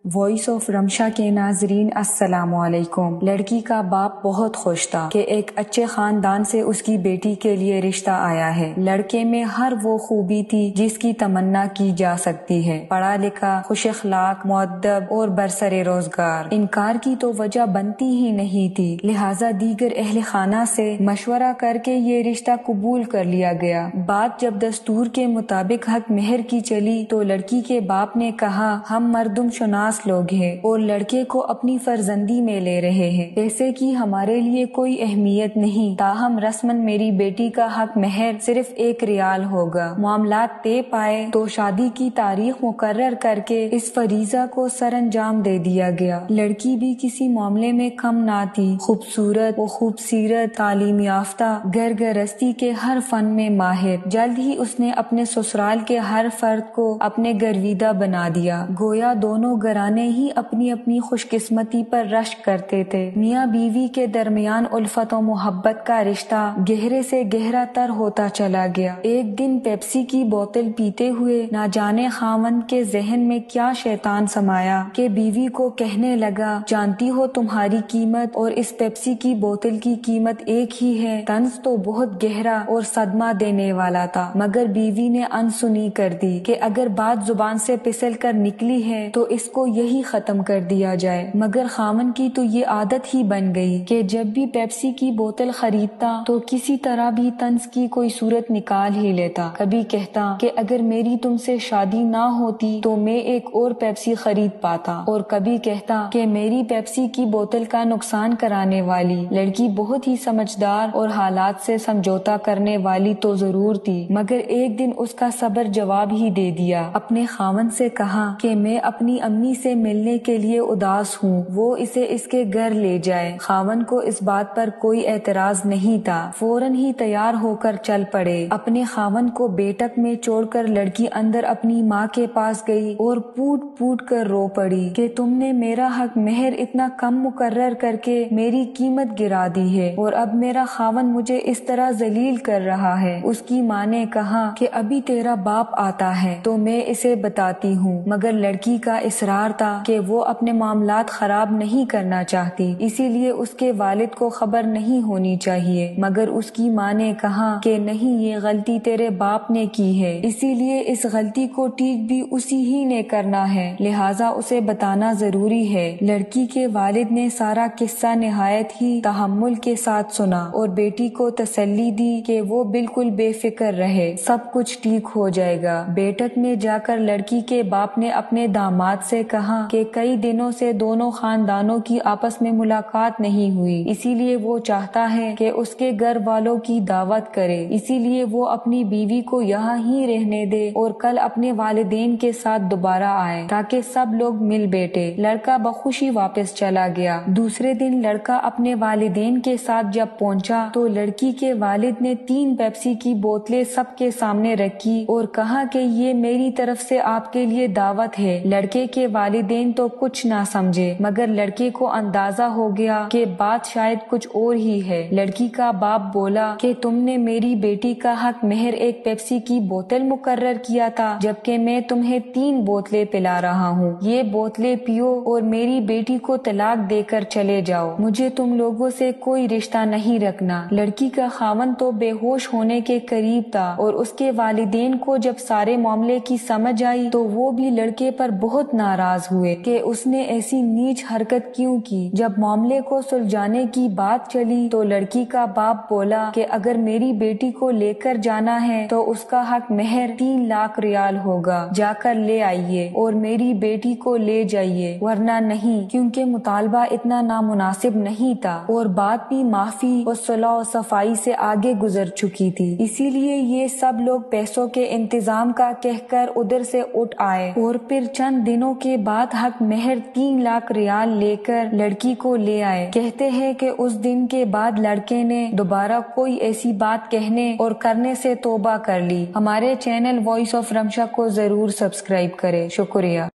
Voice of Rimsha کے ناظرین السلام علیکم۔ لڑکی کا باپ بہت خوش تھا کہ ایک اچھے خاندان سے اس کی بیٹی کے لیے رشتہ آیا ہے۔ لڑکے میں ہر وہ خوبی تھی جس کی تمنا کی جا سکتی ہے، پڑھا لکھا، خوش اخلاق، مؤدب اور برسر روزگار۔ انکار کی تو وجہ بنتی ہی نہیں تھی، لہٰذا دیگر اہل خانہ سے مشورہ کر کے یہ رشتہ قبول کر لیا گیا۔ بات جب دستور کے مطابق حق مہر کی چلی تو لڑکی کے باپ نے کہا ہم مردم شناس لوگ ہیں اور لڑکے کو اپنی فرزندی میں لے رہے ہیں، پیسے کی ہمارے لیے کوئی اہمیت نہیں، تاہم رسماً میری بیٹی کا حق مہر صرف 1 ریال ہوگا۔ معاملات طے پائے تو شادی کی تاریخ مقرر کر کے اس فریضہ کو سر انجام دے دیا گیا۔ لڑکی بھی کسی معاملے میں کم نہ تھی، خوبصورت و خوب سیرت، تعلیم یافتہ، گھر گرستی کے ہر فن میں ماہر۔ جلد ہی اس نے اپنے سسرال کے ہر فرد کو اپنے گرویدہ بنا دیا، گویا دونوں گھرانے ہی اپنی اپنی خوش قسمتی پر رشک کرتے تھے۔ میاں بیوی کے درمیان الفت و محبت کا رشتہ گہرے سے گہرا تر ہوتا چلا گیا۔ ایک دن پیپسی کی بوتل پیتے ہوئے نہ جانے خاوند کے ذہن میں کیا شیطان سمایا کہ بیوی کو کہنے لگا جانتی ہو تمہاری قیمت اور اس پیپسی کی بوتل کی قیمت ایک ہی ہے۔ طنز تو بہت گہرا اور صدمہ دینے والا تھا، مگر بیوی نے انسنی کر دی کہ اگر بات زبان سے پھسل کر نکلی ہے تو اس کو یہی ختم کر دیا جائے۔ مگر خاوند کی تو یہ عادت ہی بن گئی کہ جب بھی پیپسی کی بوتل خریدتا تو کسی طرح بھی طنز کی کوئی صورت نکال ہی لیتا۔ کبھی کہتا کہ اگر میری تم سے شادی نہ ہوتی تو میں ایک اور پیپسی خرید پاتا، اور کبھی کہتا کہ میری پیپسی کی بوتل کا نقصان کرانے والی لڑکی بہت ہی سمجھدار اور حالات سے سمجھوتا کرنے والی تو ضرور تھی، مگر ایک دن اس کا صبر جواب ہی دے دیا۔ اپنے خاوند سے کہا کہ میں اپنی امی سے ملنے کے لیے اداس ہوں، وہ اسے اس کے گھر لے جائے۔ خاوند کو اس بات پر کوئی اعتراض نہیں تھا، فوراً ہی تیار ہو کر چل پڑے۔ اپنے خاوند کو بیٹھک میں چھوڑ کر لڑکی اندر اپنی ماں کے پاس گئی اور پوٹ پوٹ کر رو پڑی کہ تم نے میرا حق مہر اتنا کم مقرر کر کے میری قیمت گرا دی ہے اور اب میرا خاوند مجھے اس طرح ذلیل کر رہا ہے۔ اس کی ماں نے کہا کہ ابھی تیرا باپ آتا ہے تو میں اسے بتاتی ہوں، مگر لڑکی کا اصرار تھا کہ وہ اپنے معاملات خراب نہیں کرنا چاہتی، اسی لیے اس کے والد کو خبر نہیں ہونی چاہیے۔ مگر اس کی ماں نے کہا کہ نہیں، یہ غلطی تیرے باپ نے کی ہے، اسی لیے اس غلطی کو ٹھیک بھی اسی ہی نے کرنا ہے، لہٰذا اسے بتانا ضروری ہے۔ لڑکی کے والد نے سارا قصہ نہایت ہی تحمل کے ساتھ سنا اور بیٹی کو تسلی دی کہ وہ بالکل بے فکر رہے، سب کچھ ٹھیک ہو جائے گا۔ بیٹھک میں جا کر لڑکی کے باپ نے اپنے داماد سے کہا کہ کئی دنوں سے دونوں خاندانوں کی آپس میں ملاقات نہیں ہوئی، اسی لیے وہ چاہتا ہے کہ اس کے گھر والوں کی دعوت کرے، اسی لیے وہ اپنی بیوی کو یہاں ہی رہنے دے اور کل اپنے والدین کے ساتھ دوبارہ آئے تاکہ سب لوگ مل بیٹھے۔ لڑکا بخوشی واپس چلا گیا۔ دوسرے دن لڑکا اپنے والدین کے ساتھ جب پہنچا تو لڑکی کے والد نے 3 پیپسی کی بوتلیں سب کے سامنے رکھی اور کہا کہ یہ میری طرف سے آپ کے لیے دعوت ہے۔ لڑکے کے والدین تو کچھ نہ سمجھے، مگر لڑکے کو اندازہ ہو گیا کہ بات شاید کچھ اور ہی ہے۔ لڑکی کا باپ بولا کہ تم نے میری بیٹی کا حق مہر 1 پیپسی کی بوتل مقرر کیا تھا، جبکہ میں تمہیں 3 بوتلیں پلا رہا ہوں۔ یہ بوتلیں پیو اور میری بیٹی کو طلاق دے کر چلے جاؤ، مجھے تم لوگوں سے کوئی رشتہ نہیں رکھنا۔ لڑکی کا خاوند تو بے ہوش ہونے کے قریب تھا اور اس کے والدین کو جب سارے معاملے کی سمجھ آئی تو وہ بھی لڑکے پر بہت ناراض ہوئے کہ اس نے ایسی نیچ حرکت کیوں کی۔ جب معاملے کو سلجھانے کی بات چلی تو لڑکی کا باپ بولا کہ اگر میری بیٹی کو لے کر جانا ہے تو اس کا حق مہر 3 لاکھ ریال ہوگا، جا کر لے آئیے اور میری بیٹی کو لے جائیے، ورنہ نہیں، کیونکہ مطالبہ اتنا نامناسب نہیں تھا اور بات بھی معافی اور صلح و صفائی سے آگے گزر چکی تھی۔ اسی لیے یہ سب لوگ پیسوں کے انتظام کا کہہ کر ادھر سے اٹھ آئے اور پھر چند دنوں کے بعد حق مہر 3 لاکھ ریال لے کر لڑکی کو لے آئے۔ کہتے ہیں کہ اس دن کے بعد لڑکے نے دوبارہ کوئی ایسی بات کہنے اور کرنے سے توبہ کر لی۔ ہمارے چینل وائس آف رمشا کو ضرور سبسکرائب کریں۔ شکریہ۔